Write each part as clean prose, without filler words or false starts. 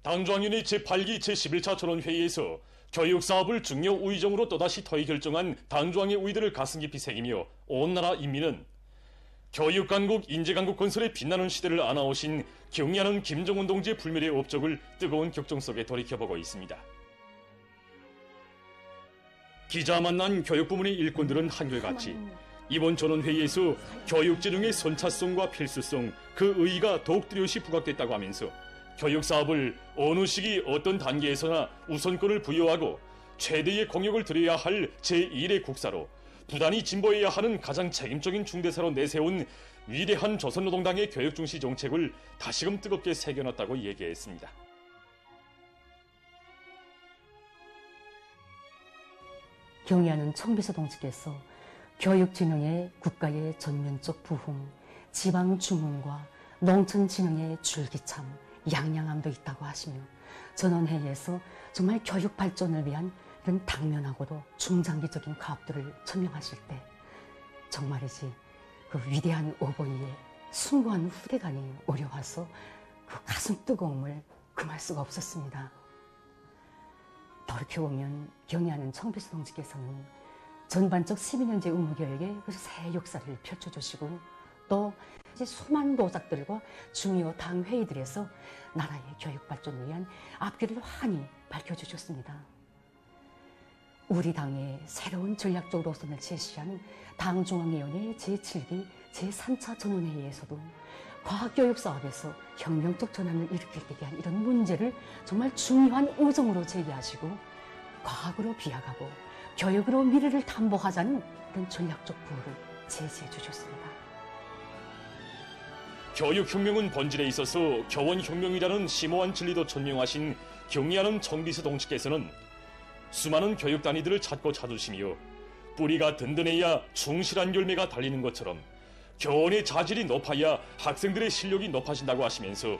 당중앙위원회 제8기 제11차 전원회의에서 교육사업을 중요 우의정으로 또다시 터이 결정한 당중앙위 우의들을 가슴 깊이 새기며 온 나라 인민은 교육강국, 인재강국 건설에 빛나는 시대를 안아오신 경의하는 김정은 동지의 불멸의 업적을 뜨거운 격정 속에 돌이켜보고 있습니다. 기자 만난 교육부문의 일꾼들은 한결같이 이번 전원회의에서 교육진흥의 선차성과 필수성, 그 의의가 더욱 뚜렷이 부각됐다고 하면서 교육사업을 어느 시기 어떤 단계에서나 우선권을 부여하고 최대의 공력을 들여야 할 제1의 국사로 부단히 진보해야 하는 가장 책임적인 중대사로 내세운 위대한 조선노동당의 교육중시 정책을 다시금 뜨겁게 새겨놨다고 얘기했습니다. 경의하는 청비서 동지께서 교육진흥의 국가의 전면적 부흥, 지방중흥과 농촌진흥의 줄기참, 양양함도 있다고 하시며 전원회의에서 정말 교육 발전을 위한 이런 당면하고도 중장기적인 가업들을 천명하실 때 정말이지 그 위대한 어버이의 숭고한 후대간이 어려워서 그 가슴 뜨거움을 금할 수가 없었습니다. 돌이켜보면 경의하는 청비서 동지께서는 전반적 12년제 의무교육의 그 새 역사를 펼쳐주시고 또 이제 수많은 도작들과 중요 당 회의들에서 나라의 교육 발전을 위한 앞길을 환히 밝혀주셨습니다. 우리 당의 새로운 전략적 노선을 제시한 당중앙위원회 제7기 제3차 전원회의에서도 과학교육 사업에서 혁명적 전환을 일으킬 때 대한 이런 문제를 정말 중요한 의정으로 제기하시고 과학으로 비약하고 교육으로 미래를 담보하자는 이런 전략적 부호를 제시해 주셨습니다. 교육혁명은 본질에 있어서 교원혁명이라는 심오한 진리도 천명하신 경의하는 청비서 동지께서는 수많은 교육 단위들을 찾고 찾으시며 뿌리가 든든해야 충실한 열매가 달리는 것처럼 교원의 자질이 높아야 학생들의 실력이 높아진다고 하시면서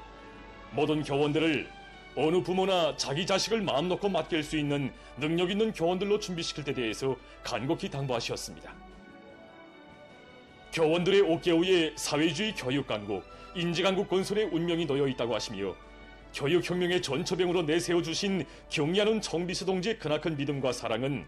모든 교원들을 어느 부모나 자기 자식을 마음 놓고 맡길 수 있는 능력 있는 교원들로 준비시킬 때 대해서 간곡히 당부하셨습니다. 교원들의 어깨 위에 사회주의 교육강국, 인재강국 건설의 운명이 놓여 있다고 하시며 교육혁명의 전처병으로 내세워주신 경의하는 청비서 동지의 크나큰 믿음과 사랑은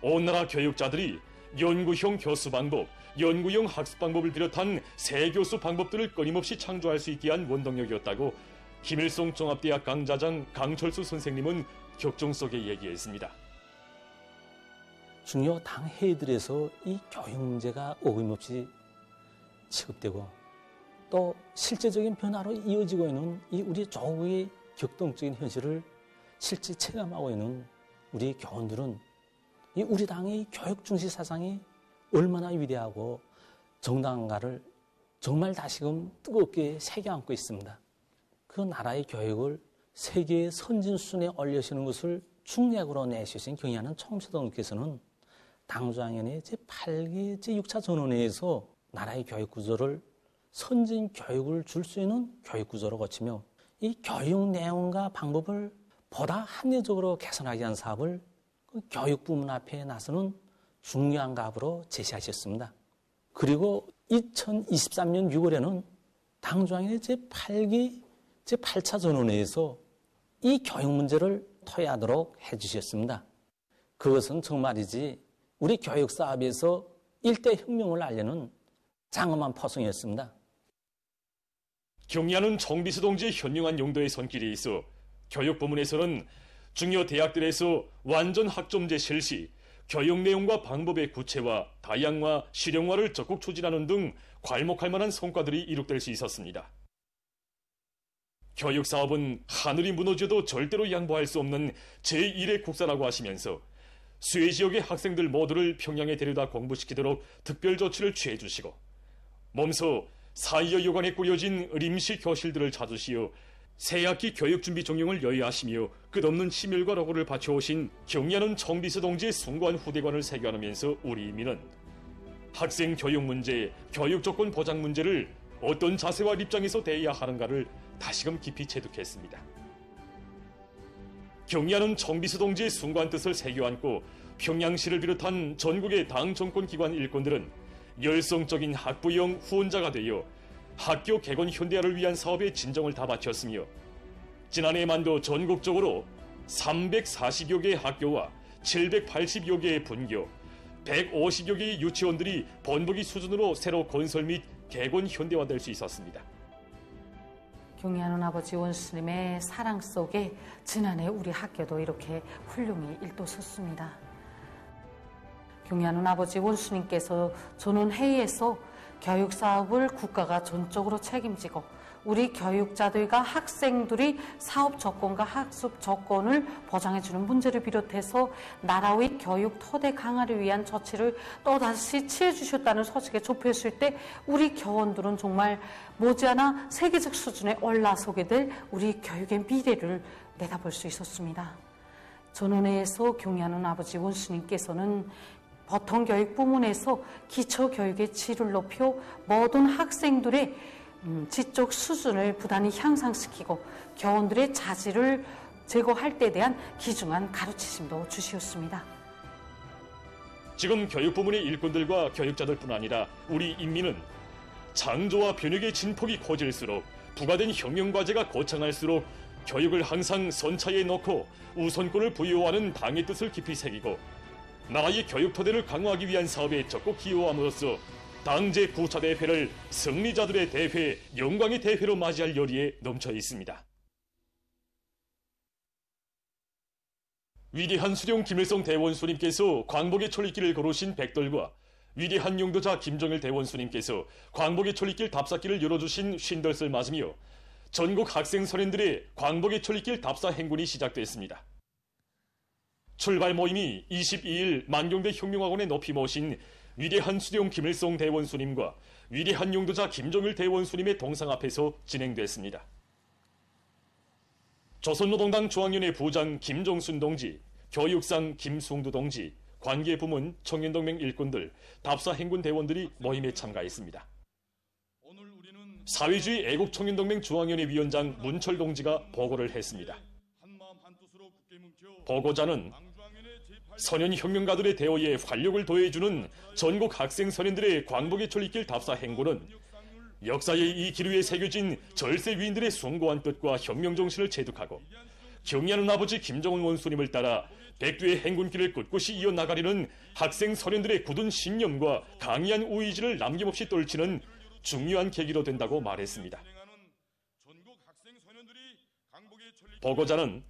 온 나라 교육자들이 연구형 교수 방법, 연구형 학습 방법을 비롯한 새 교수 방법들을 끊임없이 창조할 수 있게 한 원동력이었다고 김일성 종합대학 강좌장 강철수 선생님은 격정 속에 얘기했습니다. 중요 당 회의들에서 이 교육 문제가 어김없이 취급되고 또 실제적인 변화로 이어지고 있는 이 우리 조국의 격동적인 현실을 실제 체감하고 있는 우리 교원들은 이 우리 당의 교육 중시 사상이 얼마나 위대하고 정당한가를 정말 다시금 뜨겁게 새겨안고 있습니다. 그 나라의 교육을 세계의 선진순위에 올려시는 것을 중략으로 내세우신 경의하는 청비서 동지께서는 당중앙위원회 제8기 제6차 전원회의에서 나라의 교육 구조를 선진 교육을 줄 수 있는 교육 구조로 거치며 이 교육 내용과 방법을 보다 합리적으로 개선하기 위한 사업을 그 교육 부문 앞에 나서는 중요한 가업으로 제시하셨습니다. 그리고 2023년 6월에는 당중앙위원회 제8기 제8차 전원회의에서 이 교육 문제를 토의하도록 해주셨습니다. 그것은 정말이지 우리 교육 사업에서 일대 혁명을 알리는 장엄한 포성이었습니다. 경의하는 청비서 동지의 현명한 용도의 손길이 있어 교육 부문에서는 중요 대학들에서 완전 학점제 실시, 교육 내용과 방법의 구체화, 다양화, 실용화를 적극 추진하는 등 괄목할 만한 성과들이 이룩될 수 있었습니다. 교육 사업은 하늘이 무너져도 절대로 양보할 수 없는 제1의 국사라고 하시면서 수혜 지역의 학생들 모두를 평양에 데려다 공부시키도록 특별 조치를 취해 주시고 몸소 4.25 여관에 꾸려진 임시 교실들을 찾으시어 새학기 교육준비 종용을 여의하시며 끝없는 심혈과 노고를 바쳐오신 경의하는 청비서 동지의 숭고한 후대관을 새겨나면서 우리 인민은 학생 교육 문제, 교육 조건 보장 문제를 어떤 자세와 입장에서 대해야 하는가를 다시금 깊이 체득했습니다. 경의하는 청비서 동지의 숭고한 뜻을 새겨안고 평양시를 비롯한 전국의 당 정권기관 일꾼들은 열성적인 학부형 후원자가 되어 학교 개건 현대화를 위한 사업에 진정을 다 바쳤으며 지난해만도 전국적으로 340여 개의 학교와 780여 개의 분교, 150여 개의 유치원들이 번복이 수준으로 새로 건설 및 개건 현대화될 수 있었습니다. 경의하는 아버지 원수님의 사랑 속에 지난해 우리 학교도 이렇게 훌륭히 일도섰습니다. 경의하는 아버지 원수님께서 전원회의에서 교육사업을 국가가 전적으로 책임지고 우리 교육자들과 학생들이 사업 조건과 학습 조건을 보장해주는 문제를 비롯해서 나라의 교육 토대 강화를 위한 조치를 또다시 취해주셨다는 소식에 접했을 때 우리 교원들은 정말 머지않아 세계적 수준에 올라서게 될 우리 교육의 미래를 내다볼 수 있었습니다. 전원회에서 경의하는 아버지 원수님께서는 보통교육 부문에서 기초교육의 질을 높여 모든 학생들의 지적 수준을 부단히 향상시키고 교원들의 자질을 제고할 때에 대한 귀중한 가르치심도 주시었습니다. 지금 교육 부문의 일꾼들과 교육자들뿐 아니라 우리 인민은 창조와 변혁의 진폭이 커질수록 부과된 혁명과제가 거창할수록 교육을 항상 선차에 넣고 우선권을 부여하는 당의 뜻을 깊이 새기고 나라의 교육 토대를 강화하기 위한 사업에 적극 기여함으로써 당제 9차 대회를 승리자들의 대회, 영광의 대회로 맞이할 열의에 넘쳐 있습니다. 위대한 수령 김일성 대원수님께서 광복의 천리길을 걸으신 백돌과 위대한 용도자 김정일 대원수님께서 광복의 천리길 답사길을 열어주신 쉰덜을 맞으며 전국 학생 선생들의 광복의 천리길 답사 행군이 시작됐습니다. 출발 모임이 22일 만경대 혁명학원에 높이 모신 위대한 수령 김일성 대원수님과 위대한 용도자 김정일 대원수님의 동상 앞에서 진행됐습니다. 조선노동당 중앙위원회 부장 김종순 동지, 교육상 김승두 동지, 관계부문 청년동맹 일꾼들, 답사 행군 대원들이 모임에 참가했습니다. 사회주의 애국청년동맹 중앙위원회 위원장 문철 동지가 보고를 했습니다. 보고자는 선현혁명가들의 대오에 활력을 더해주는 전국 학생 선현들의 광복의 천리길 답사 행군은 역사의 이 기류에 새겨진 절세 위인들의 숭고한 뜻과 혁명정신을 체득하고 경의하는 아버지 김정은 원수님을 따라 백두의 행군길을 꿋꿋이 이어나가려는 학생 선현들의 굳은 신념과 강의한 의지를 남김없이 떨치는 중요한 계기로 된다고 말했습니다. 보고자는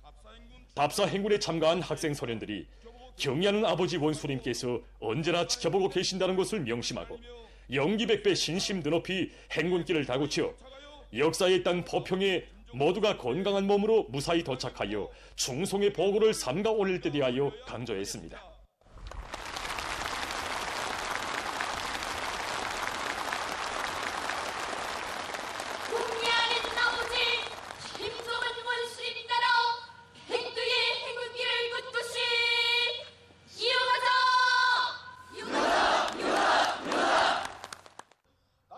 답사 행군에 참가한 학생 선현들이 경의하는 아버지 원수님께서 언제나 지켜보고 계신다는 것을 명심하고 영기백배 신심 드높이 행군길을 다구쳐 역사의 땅 포평에 모두가 건강한 몸으로 무사히 도착하여 충성의 보고를 삼가 올릴 때 대하여 강조했습니다.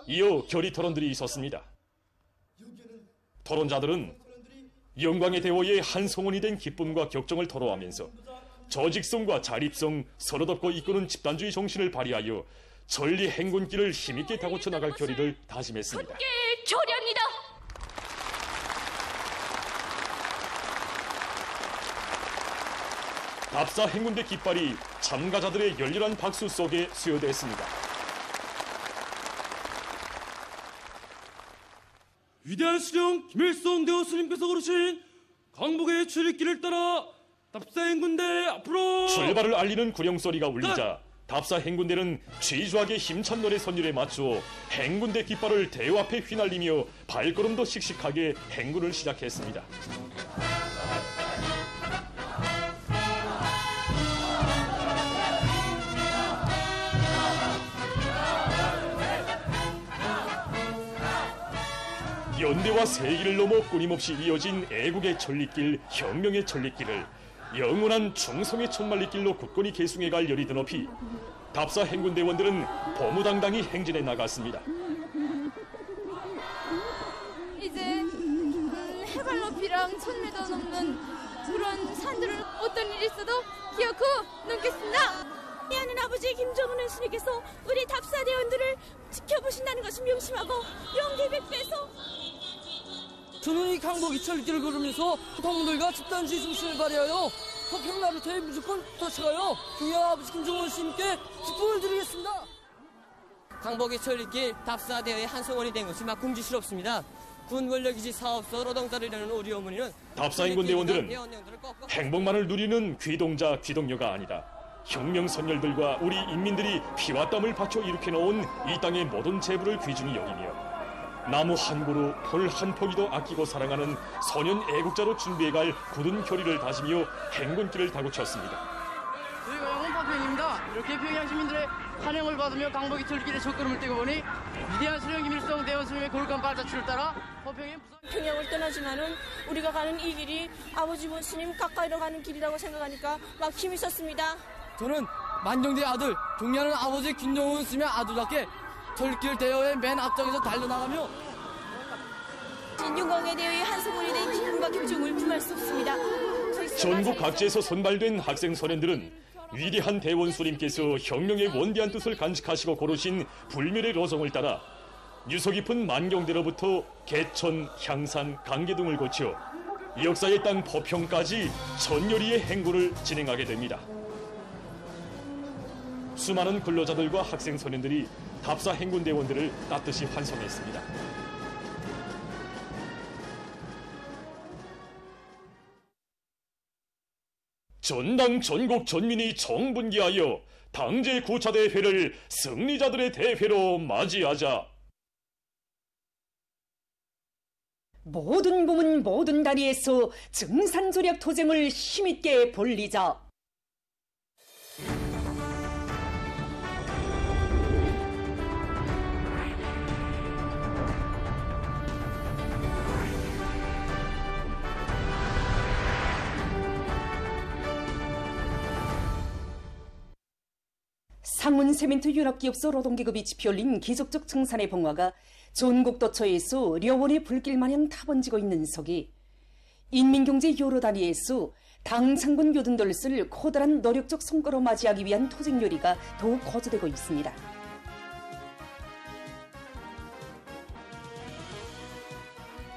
이어 결의 토론들이 있었습니다. 토론자들은 영광의 대호의 한 성원이 된 기쁨과 격정을 토로하면서 조직성과 자립성, 서로 덮고 이끄는 집단주의 정신을 발휘하여 전리 행군길을 힘있게 다고쳐 나갈 결의를 다짐했습니다. 함께 조련이다. 답사 행군대 깃발이 참가자들의 열렬한 박수 속에 수여됐습니다. 위대한 수령 김일성 대원수님께서 걸으신 광복의 출입길을 따라 답사 행군대 앞으로 출발을 알리는 구령소리가 울리자 답사 행군대는 취주하게 힘찬 노래 선율에 맞추어 행군대 깃발을 대호 앞에 휘날리며 발걸음도 씩씩하게 행군을 시작했습니다. 연대와 세기를 넘어 끊임없이 이어진 애국의 천리길, 혁명의 천리길을 영원한 충성의 천만리길로 굳건히 계승해갈 열이 드높이 답사 행군대원들은 보무당당히 행진해 나갔습니다. 이제 해발 높이랑 1000m 넘는 그런 산들을 어떤 일이 있어도 기어코 넘겠습니다. 하는 아버지 김정은 원수님께서 우리 답사대원들을 지켜보신다는 것을 명심하고 용기 백배해서 저는 이 강복이 철길을 걸으면서 동물과 집단주의 정신을 발휘하여 화평 나루터에 무조건 도착하여 중요한 아버지 김정은 스님께 기쁨을 드리겠습니다. 강복의 철길 답사대회의 한성원이 된 것이 막 궁지스럽습니다. 군 권력이지 사업소 노동자를 이루는 우리 어머니는 답사인군 대원들은 행복만을 누리는 귀동자 귀동녀가 아니다. 혁명 선열들과 우리 인민들이 피와 땀을 바쳐 일으켜놓은 이 땅의 모든 재물을 귀중히 여기며 나무 한 그루, 돌 한 포기도 아끼고 사랑하는 소년 애국자로 준비해갈 굳은 결의를 다지며 행군길을 다구쳤습니다. 저희가 영원 파평입니다. 이렇게 평양 시민들의 환영을 받으며 강복이 철길에 첫걸음을 떼고 보니 위대한 수령 김일성 대원 스님의 거룩한 발자취를 따라 파평의 평양을 떠나지만은 우리가 가는 이 길이 아버지 스님 가까이로 가는 길이라고 생각하니까 막 힘이 섰습니다. 저는 만정대 아들, 존경하는 아버지 김정은 스님의 아들답게 철길 대회의 맨 앞장에서 달려나가며 진중공에 대해 한성원이 된 기쁨과 경중을 품할 수 없습니다. 전국 각지에서 선발된 학생 소년들은 위대한 대원수님께서 혁명의 원대한 뜻을 간직하시고 고르신 불멸의 로성을 따라 유서 깊은 만경대로부터 개천, 향산, 강계 등을 거쳐 역사의 땅 포평까지 전열의의 행군을 진행하게 됩니다. 수많은 근로자들과 학생 소년들이 답사 행군 대원들을 따뜻이 환송했습니다. 전당 전국 전민이 정분기하여 당제 9차 대회를 승리자들의 대회로 맞이하자. 모든 부문 모든 다리에서 증산조력 투쟁을 힘있게 벌리자. 상문세멘트 융합기업소 노동계급이 지펴올린 기적적 증산의 봉화가 전국 도처에서 려원의 불길마냥 타번지고 있는 속에 인민경제 여러 단위에서 당창군 요든들을 쓸 커다란 노력적 성과로 맞이하기 위한 투쟁열의가 더욱 거두되고 있습니다.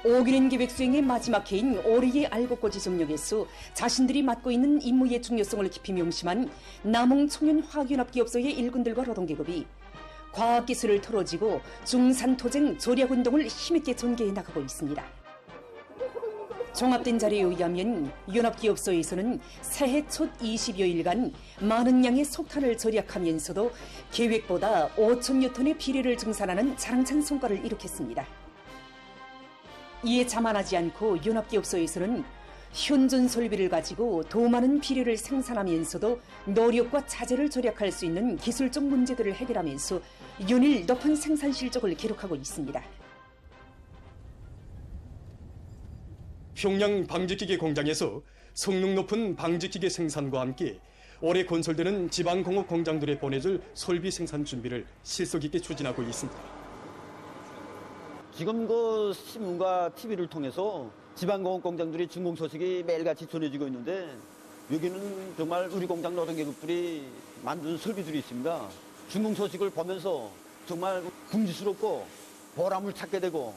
오기는 계획 수행의 마지막 해인 올해의 알곡고 지정역에서 자신들이 맡고 있는 임무의 중요성을 깊이 명심한 남홍청년화학연합기업소의 일군들과 노동계급이 과학기술을 털어지고 중산토쟁 조력운동을 힘있게 전개해 나가고 있습니다. 종합된 자료에 의하면 연합기업소에서는 새해 첫 20여일간 많은 양의 석탄을 절약하면서도 계획보다 5천여 톤의 비료를 증산하는 자랑찬 성과를 이룩했습니다. 이에 자만하지 않고 연합기업소에서는 현존 설비를 가지고 더 많은 비료를 생산하면서도 노력과 자재를 절약할 수 있는 기술적 문제들을 해결하면서 연일 높은 생산 실적을 기록하고 있습니다. 평양 방직기계 공장에서 성능 높은 방직기계 생산과 함께 올해 건설되는 지방공업 공장들에 보내줄 설비 생산 준비를 실속 있게 추진하고 있습니다. 지금 그 신문과 TV를 통해서 지방공업 공장들의 준공 소식이 매일같이 전해지고 있는데 여기는 정말 우리 공장 노동계급들이 만든 설비들이 있습니다. 준공 소식을 보면서 정말 궁지스럽고 보람을 찾게 되고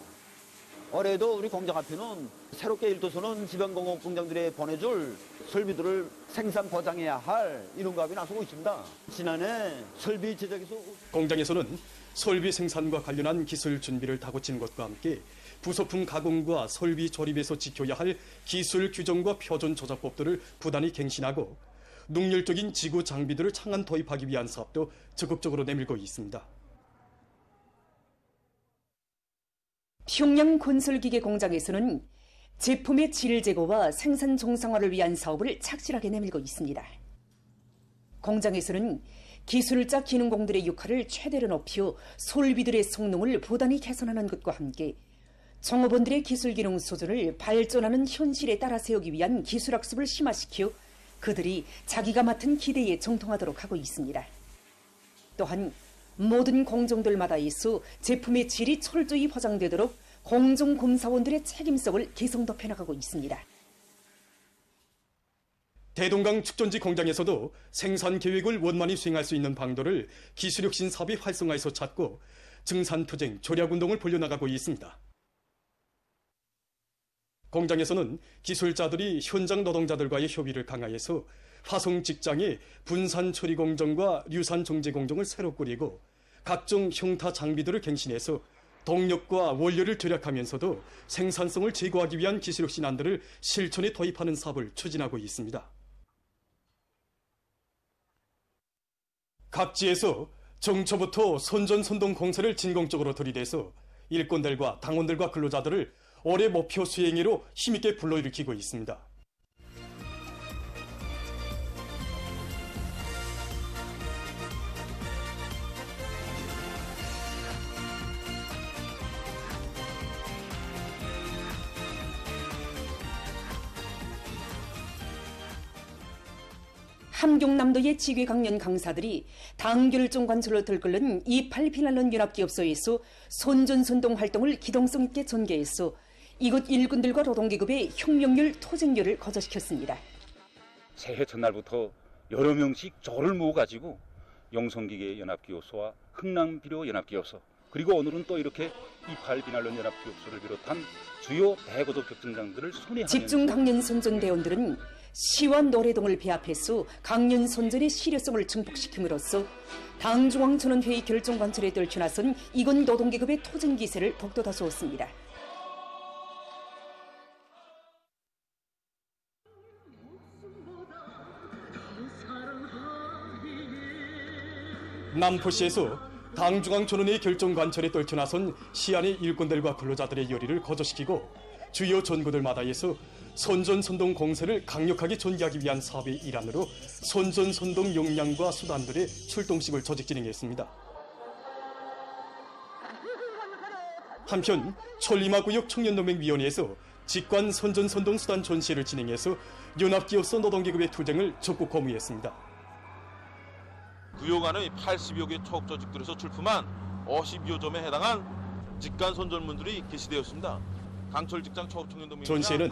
올해도 우리 공장 앞에는 새롭게 일도서는 지방공업 공장들에 보내줄 설비들을 생산 보장해야 할 인원갑이 나서고 있습니다. 지난해 설비 제작에서 공장에서는 설비 생산과 관련한 기술 준비를 다고친 것과 함께 부속품 가공과 설비 조립에서 지켜야 할 기술 규정과 표준 조작법들을 부단히 갱신하고 능률적인 지구 장비들을 창안 도입하기 위한 사업도 적극적으로 내밀고 있습니다. 평양 건설기계 공장에서는 제품의 질 제고와 생산 정상화를 위한 사업을 착실하게 내밀고 있습니다. 공장에서는 기술자 기능공들의 역할을 최대로 높여 설비들의 성능을 부단히 개선하는 것과 함께 종업원들의 기술 기능 수준을 발전하는 현실에 따라 세우기 위한 기술학습을 심화시켜 그들이 자기가 맡은 기대에 정통하도록 하고 있습니다. 또한 모든 공정들마다에서 제품의 질이 철저히 보장되도록 공정검사원들의 책임성을 개성 덮여나가고 있습니다. 대동강 축전지 공장에서도 생산 계획을 원만히 수행할 수 있는 방도를 기술혁신 사업의 활성화에서 찾고 증산투쟁, 절약운동을 벌려나가고 있습니다. 공장에서는 기술자들이 현장 노동자들과의 협의를 강화해서 화성 직장에 분산 처리 공정과 류산 정제 공정을 새로 꾸리고 각종 형타 장비들을 갱신해서 동력과 원료를 절약하면서도 생산성을 제고하기 위한 기술력 신안들을 실천에 도입하는 사업을 추진하고 있습니다. 각지에서 정초부터 선전선동 공세를 진공적으로 들이대서 일꾼들과 당원들과 근로자들을 올해 목표 수행으로 힘있게 불러일으키고 있습니다. 함경남도의 지휘 강연 강사들이 당결정 관철로 들끓는 28 피난런 연합기업소에서 선전선동 활동을 기동성 있게 전개해서 이곳 일꾼들과 노동계급의 혁명률 토쟁률을 거저시켰습니다. 새해 첫날부터 여러 명씩 조를 모아가지고 영성기계 연합기업소와 흥남비료 연합기업소, 그리고 오늘은 또 이렇게 28 비난론 연합기업소를 비롯한 주요 대고도 격전장들을 순회하면서 집중 강연 선전대원들은 시와 노래동을 배합해서 강연 선전의 실효성을 증폭시킴으로써 당중앙전원회의 결정관철에 떨쳐나선 이곳 노동계급의 토쟁기세를 북돋아 주었습니다. 남포시에서 당중앙전원회의 결정관철에 떨쳐나선 시안의 일꾼들과 근로자들의 열의를 거저시키고 주요 전구들마다에서 선전선동 공세를 강력하게 전개하기 위한 사업의 일환으로 선전선동 역량과 수단들의 출동식을 조직 진행했습니다. 한편 천리마구역 청년노맹위원회에서 직관 선전선동 수단 전시회를 진행해서 연합기업소 노동계급의 투쟁을 적극 거무했습니다. 구역 안의 80여 개 초업 조직들에서 출품한 50여 점에 해당한 직관 선전문들이 게시되었습니다. 강철 직장 초업 청년노맹 전시회는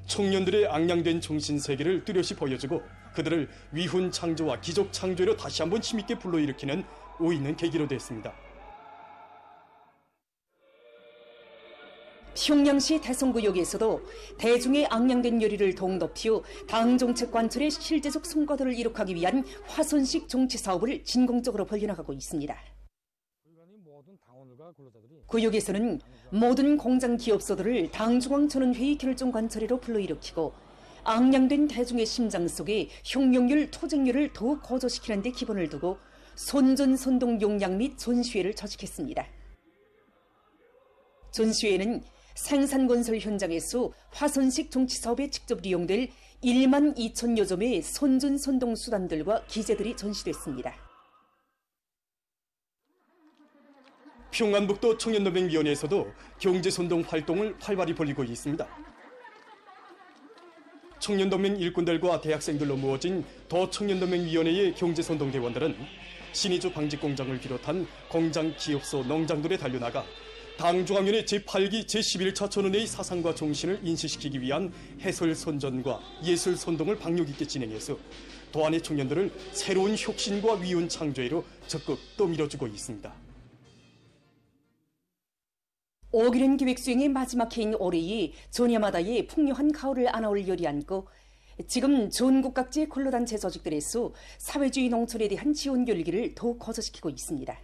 청년들의 앙양된 정신세계를 뚜렷이 보여주고 그들을 위훈 창조와 기적 창조로 다시 한번 힘있게 불러일으키는 의의 있는 계기로 됐습니다. 평양시 대성구역에서도 대중의 앙양된 열의를 더욱 높여 당정책 관철의 실제적 성과들을 이룩하기 위한 화손식 정치 사업을 진공적으로 벌려나가고 있습니다. 구역에서는 모든 공장 기업소들을 당중앙전원회의 결정관철회로 불러일으키고 앙양된 대중의 심장 속에 혁명률, 토쟁률을 더욱 고조시키는 데 기본을 두고 선전선동 용량 및 전시회를 조직했습니다. 전시회는 생산건설 현장에서 화손식 정치사업에 직접 이용될 1만 2천여 점의 선전선동 수단들과 기재들이 전시됐습니다. 평안북도 청년노맹위원회에서도 경제선동 활동을 활발히 벌이고 있습니다. 청년노맹 일꾼들과 대학생들로 모아진 도청년노맹위원회의 경제선동대원들은 신의주 방직공장을 비롯한 공장, 기업소, 농장들에 달려나가 당중앙위원회 제8기 제11차 전원회의 사상과 정신을 인식시키기 위한 해설선전과 예술선동을 박력 있게 진행해서 도안의 청년들을 새로운 혁신과 위훈 창조회로 적극 떠밀어주고 있습니다. 오기련 기획수행의 마지막 해인 올해에 전야마다의 풍요한 가을을 안아올 열이 안고 지금 전국 각지의 근로단체 조직들에서 사회주의 농촌에 대한 지원 열기를 더욱 거저시키고 있습니다.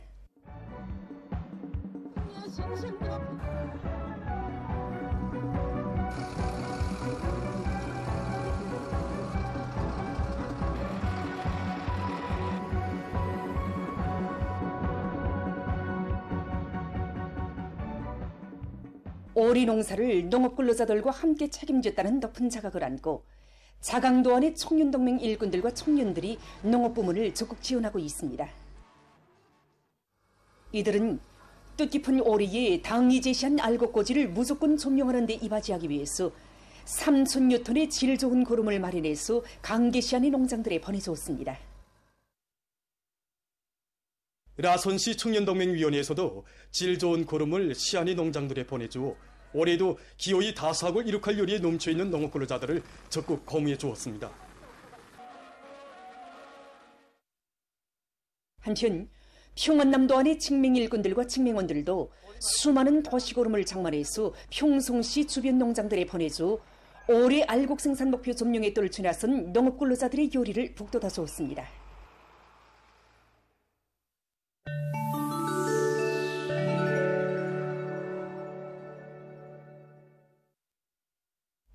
오리 농사를 농업근로자들과 함께 책임졌다는 높은 자각을 안고 자강도안의 청년동맹 일꾼들과 청년들이 농업부문을 적극 지원하고 있습니다. 이들은 뜻깊은 오리에 당이 제시한 알곡고지를 무조건 점령하는 데 이바지하기 위해서 3,000여 톤의 질 좋은 고름을 마련해서 강계시안의 농장들에 보내주었습니다. 라선시 청년동맹위원회에서도 질 좋은 고름을 시안의 농장들에 보내주어 올해도 기어이 다사학을 이룩할 요리에 넘쳐있는 농업근로자들을 적극 거무해 주었습니다. 한편 평안남도 안의 직맹 일꾼들과 직맹원들도 수많은 도시고름을 장만해서 평송시 주변 농장들에 보내줘 올해 알곡 생산 목표 점령에 떨쳐 나선 농업근로자들의 요리를 북돋아 주었습니다.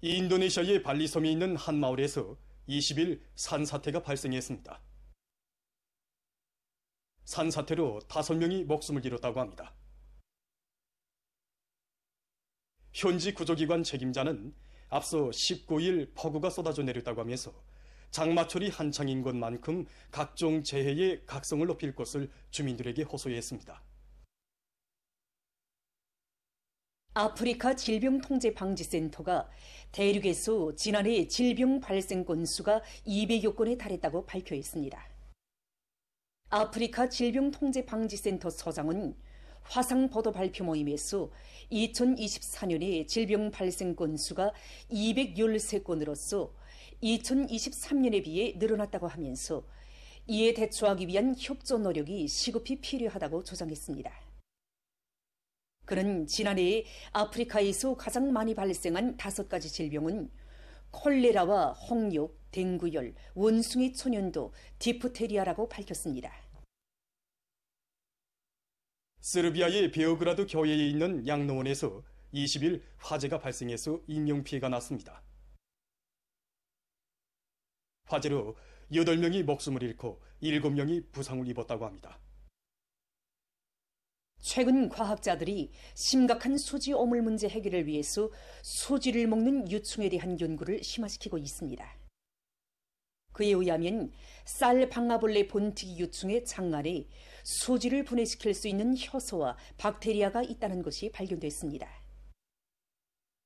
인도네시아의 발리섬에 있는 한 마을에서 20일 산사태가 발생했습니다. 산사태로 5명이 목숨을 잃었다고 합니다. 현지 구조기관 책임자는 앞서 19일 폭우가 쏟아져 내렸다고 하면서 장마철이 한창인 것만큼 각종 재해의 각성을 높일 것을 주민들에게 호소했습니다. 아프리카 질병통제방지센터가 대륙에서 지난해 질병 발생 건수가 200여 건에 달했다고 발표했습니다. 아프리카 질병통제방지센터 서장은 화상보도 발표 모임에서 2024년에 질병 발생 건수가 213건으로서 2023년에 비해 늘어났다고 하면서 이에 대처하기 위한 협조 노력이 시급히 필요하다고 주장했습니다. 그는 지난해 아프리카에서 가장 많이 발생한 5가지 질병은 콜레라와 홍역, 댕구열, 원숭이 초년도, 디프테리아라고 밝혔습니다. 세르비아의 베오그라드 교회에 있는 양로원에서 20일 화재가 발생해서 인명피해가 났습니다. 화재로 8명이 목숨을 잃고 7명이 부상을 입었다고 합니다. 최근 과학자들이 심각한 수지 오물 문제 해결을 위해서 수지를 먹는 유충에 대한 연구를 심화시키고 있습니다. 그에 의하면 쌀 방아벌레 본티기 유충의 장안에 수지를 분해시킬 수 있는 효소와 박테리아가 있다는 것이 발견됐습니다.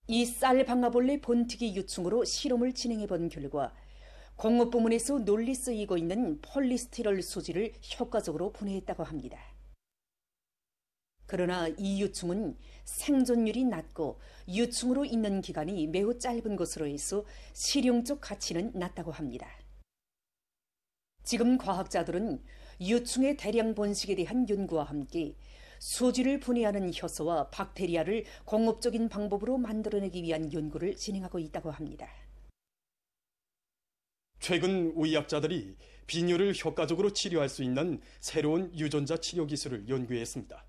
이 쌀 방아벌레 본티기 유충으로 실험을 진행해 본 결과 공업 부문에서 널리 쓰이고 있는 폴리스티롤 수지를 효과적으로 분해했다고 합니다. 그러나 이 유충은 생존율이 낮고 유충으로 있는 기간이 매우 짧은 것으로 해서 실용적 가치는 낮다고 합니다. 지금 과학자들은 유충의 대량 번식에 대한 연구와 함께 수지를 분해하는 효소와 박테리아를 공업적인 방법으로 만들어내기 위한 연구를 진행하고 있다고 합니다. 최근 의학자들이 빈혈을 효과적으로 치료할 수 있는 새로운 유전자 치료 기술을 연구했습니다.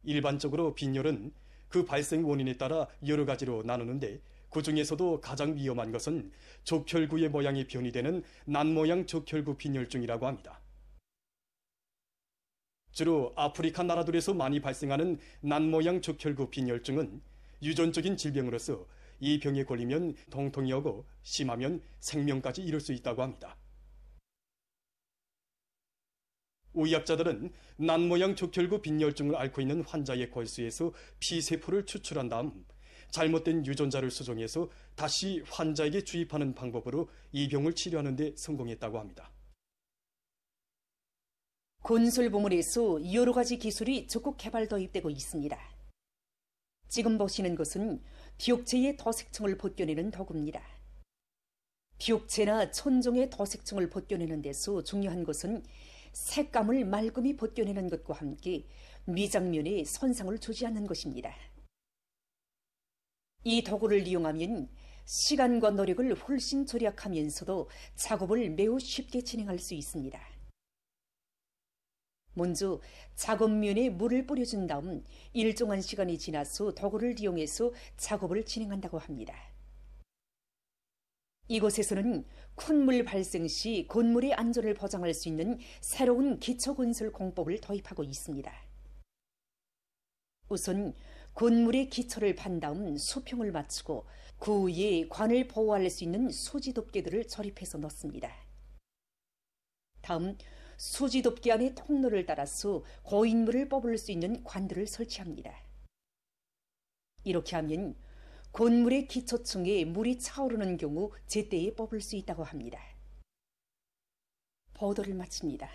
일반적으로 빈혈은 그 발생 원인에 따라 여러 가지로 나누는데 그 중에서도 가장 위험한 것은 적혈구의 모양이 변이 되는 난모양 적혈구 빈혈증이라고 합니다. 주로 아프리카 나라들에서 많이 발생하는 난모양 적혈구 빈혈증은 유전적인 질병으로서 이 병에 걸리면 통통이 오고 심하면 생명까지 이를 수 있다고 합니다. 의학자들은 난모양 적혈구 빈혈증을 앓고 있는 환자의 골수에서 피세포를 추출한 다음 잘못된 유전자를 수정해서 다시 환자에게 주입하는 방법으로 이 병을 치료하는 데 성공했다고 합니다. 건설 부문에서 여러 가지 기술이 적극 개발 도입되고 있습니다. 지금 보시는 것은 벽체의 도색층을 벗겨내는 도구입니다. 벽체나 천정의 도색층을 벗겨내는 데서 중요한 것은 색감을 말끔히 벗겨내는 것과 함께 미장면에 손상을 주지 않는 것입니다. 이 도구를 이용하면 시간과 노력을 훨씬 절약하면서도 작업을 매우 쉽게 진행할 수 있습니다. 먼저 작업면에 물을 뿌려준 다음 일정한 시간이 지나서 도구를 이용해서 작업을 진행한다고 합니다. 이곳에서는 큰 물 발생 시 건물의 안전을 보장할 수 있는 새로운 기초건설 공법을 도입하고 있습니다. 우선 건물의 기초를 판 다음 수평을 맞추고 그 위에 관을 보호할 수 있는 수지덮개들을 조립해서 넣습니다. 다음 수지덮개 안에 통로를 따라서 고인물을 뽑을 수 있는 관들을 설치합니다. 이렇게 하면 건물의 기초층에 물이 차오르는 경우 제때에 뽑을 수 있다고 합니다. 보도를 마칩니다.